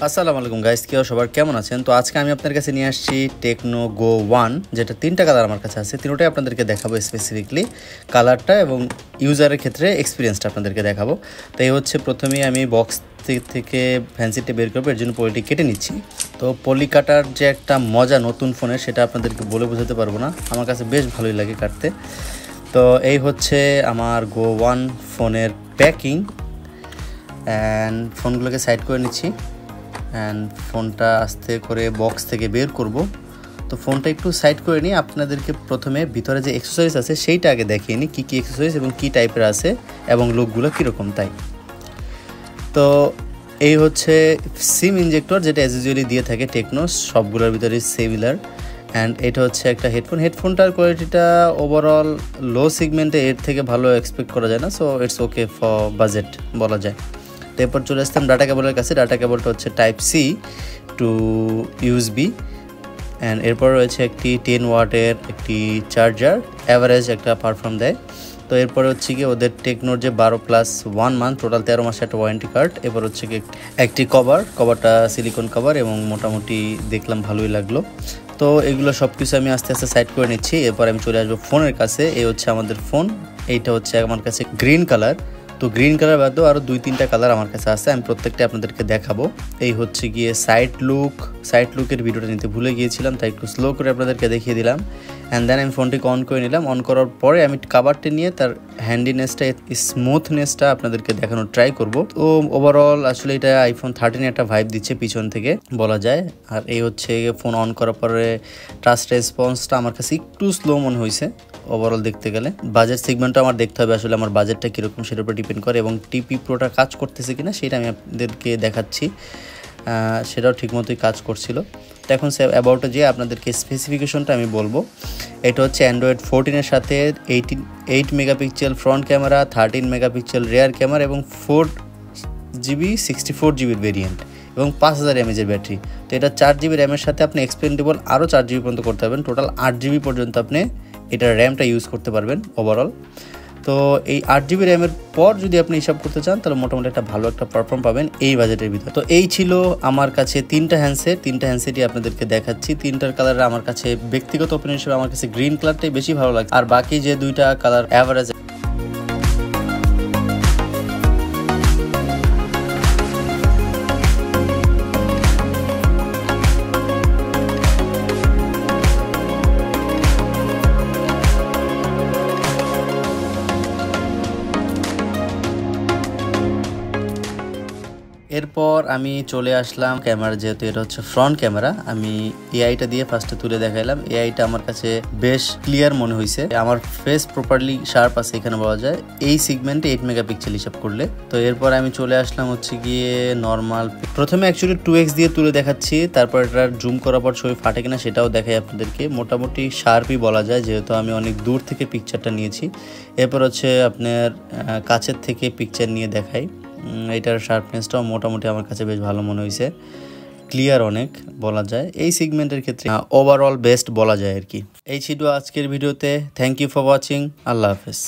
আসসালামু আলাইকুম গাইস, কি সবার কেমন আছেন? তো আজকে আমি আপনাদের কাছে নিয়ে আসছি টেকনো গো 1, যেটা তিনটা কালার আমার কাছে আছে। তিনটাই আপনাদেরকে দেখাবো স্পেসিফিকলি কালারটা এবং ইউজারের ক্ষেত্রে এক্সপিরিয়েন্সটা আপনাদেরকে দেখাবো। তো এই হচ্ছে প্রথমেই আমি বক্স থেকে ফ্যান্সিটা বের করবো, এর জন্য পলিটি কেটে নিচ্ছি। তো পলি কাটার যে একটা মজা নতুন ফোনের, সেটা আপনাদেরকে বলে বোঝাতে পারবো না, আমার কাছে বেশ ভালোই লাগে কাটতে। তো এই হচ্ছে আমার গো 1 ফোনের প্যাকিং, অ্যান্ড ফোনগুলোকে সাইড করে নিচ্ছি অ্যান্ড ফোনটা আস্তে করে বক্স থেকে বের করব। তো ফোনটা একটু সাইড করে নিয়ে আপনাদেরকে প্রথমে ভিতরে যে এক্সেসরিজ আছে সেইটা আগে দেখিয়ে নিই, কী কী এক্সেসরিজ এবং কী টাইপের আছে এবং লুকগুলো কীরকম। তাই তো এই হচ্ছে সিম ইনজেক্টর, যেটা অ্যাজ ইউজুয়ালি দিয়ে থাকে টেকনো, সবগুলোর ভিতরে সিমিলার। অ্যান্ড এটা হচ্ছে একটা হেডফোনটার কোয়ালিটিটা ওভারঅল লো সেগমেন্টে, এর থেকে ভালো এক্সপেক্ট করা যায় না, so it's okay for budget বলা যায়। এরপর চলে আসতাম ডাটা কেবলের কাছে। ডাটা কেবলটা হচ্ছে type C to USB, and এরপর রয়েছে একটি 10 ওয়াটের একটি চার্জার, অ্যাভারেজ একটা পারফর্ম দেয়। তো এরপর হচ্ছে কি ওদের টেকনোর যে 12+1 মান্থ, টোটাল 13 মাসের একটা ওয়ারেন্টি কার্ড। এরপর হচ্ছে কি একটি কভারটা সিলিকন কভার, এবং মোটামুটি দেখলাম ভালোই লাগলো। তো এগুলো সব কিছু আমি আস্তে আস্তে সাইড করে নিচ্ছি। এরপর আমি চলে আসবো ফোনের কাছে। এই হচ্ছে আমাদের ফোন, এইটা হচ্ছে আমার কাছে গ্রিন কালার। তো গ্রিন কালার বাদেও আরও 2-3টা কালার আমার কাছে আছে, আমি প্রত্যেকটা আপনাদেরকে দেখাবো। এই হচ্ছে গিয়ে সাইড লুকের ভিডিওটা নিতে ভুলে গিয়েছিলাম, তাই একটু স্লো করে আপনাদেরকে দেখিয়ে দিলাম। অ্যান্ড দেন আমি ফোনটিকে অন করে নিলাম। অন করার পরে আমি কাভারটি নিয়ে তার হ্যান্ডিনেসটা, স্মুথনেসটা আপনাদেরকে দেখানোর ট্রাই করব। তো ওভারঅল আসলে এটা আইফোন 13 একটা ভাইব দিচ্ছে পিছন থেকে বলা যায়। আর এই হচ্ছে ফোন অন করার পরে টাচ রেসপন্সটা আমার কাছে একটু স্লো মনে হয়েছে ওভারঅল দেখতে গেলে। বাজেট সেগমেন্টটা আমার দেখতে হবে, আসলে আমার বাজেটটা কীরকম সেটার উপর ডিপেন্ড করে, এবং টিপি প্রোটা কাজ করতেছে কিনা সেটা আমি আপনাদেরকে দেখাচ্ছি। সেটাও ঠিকমতোই কাজ করছিল। তো এখন অ্যাবাউটে যে আপনাদেরকে স্পেসিফিকেশনটা আমি বলবো। এটা হচ্ছে অ্যান্ড্রয়েড 14-এর সাথে 8 megapixel front camera, 13 megapixel rare camera এবং 4GB 64GBর ভেরিয়েন্ট এবং 5000 mAh ব্যাটারি। তো এটা 4GB র্যামের সাথে আপনি এক্সপেন্ডেবল আরও 4GB পর্যন্ত করতে পারবেন। টোটাল 8GB পর্যন্ত আপনি এটার র্যামটা ইউজ করতে পারবেন ওভারঅল। তো এই 8GB র্যামের পর যদি আপনি হিসাব করতে চান, তাহলে মোটামুটি একটা ভালো একটা পারফর্ম পাবেন এই বাজেটের ভিতরে। তো এই ছিল আমার কাছে তিনটা হ্যান্ডসেটই আপনাদেরকে দেখাচ্ছি। তিনটার কালার আমার কাছে ব্যক্তিগত অপিনিয়ন হিসেবে আমার কাছে গ্রিন কালারটাই বেশি ভালো লাগে, আর বাকি যে দুইটা কালার অ্যাভারেজ। এরপর আমি চলে আসলাম ক্যামেরা, যেহেতু এটা হচ্ছে ফ্রন্ট ক্যামেরা, আমি এআইটা দিয়ে ফার্স্টে তুলে দেখাইলাম। এআইটা আমার কাছে বেশ ক্লিয়ার মনে হয়েছে, আমার ফেস প্রপারলি শার্প আছে এখানে বলা যায়, এই সেগমেন্টে 8 মেগাপিক্সেল হিসাব করলে। তো এরপর আমি চলে আসলাম হচ্ছে গিয়ে নর্মাল। প্রথমে অ্যাকচুয়ালি 2x দিয়ে তুলে দেখাচ্ছি, তারপর এটা জুম করার পর ছবি ফাটে কিনা সেটাও দেখাই আপনাদেরকে। মোটামুটি শার্পই বলা যায়, যেহেতু আমি অনেক দূর থেকে পিকচারটা নিয়েছি। এরপর হচ্ছে আপনার কাছের থেকে পিকচার নিয়ে দেখাই। এটার শার্পনেসটাও মোটামুটি আমার কাছে বেশ ভালো মনে হয়েছে, ক্লিয়ার অনেক বলা যায় এই সেগমেন্টের ক্ষেত্রে, ওভারঅল বেস্ট বলা যায় আর কি। এই ছিল আজকের ভিডিওতে। Thank you for watching. আল্লাহ হাফেজ।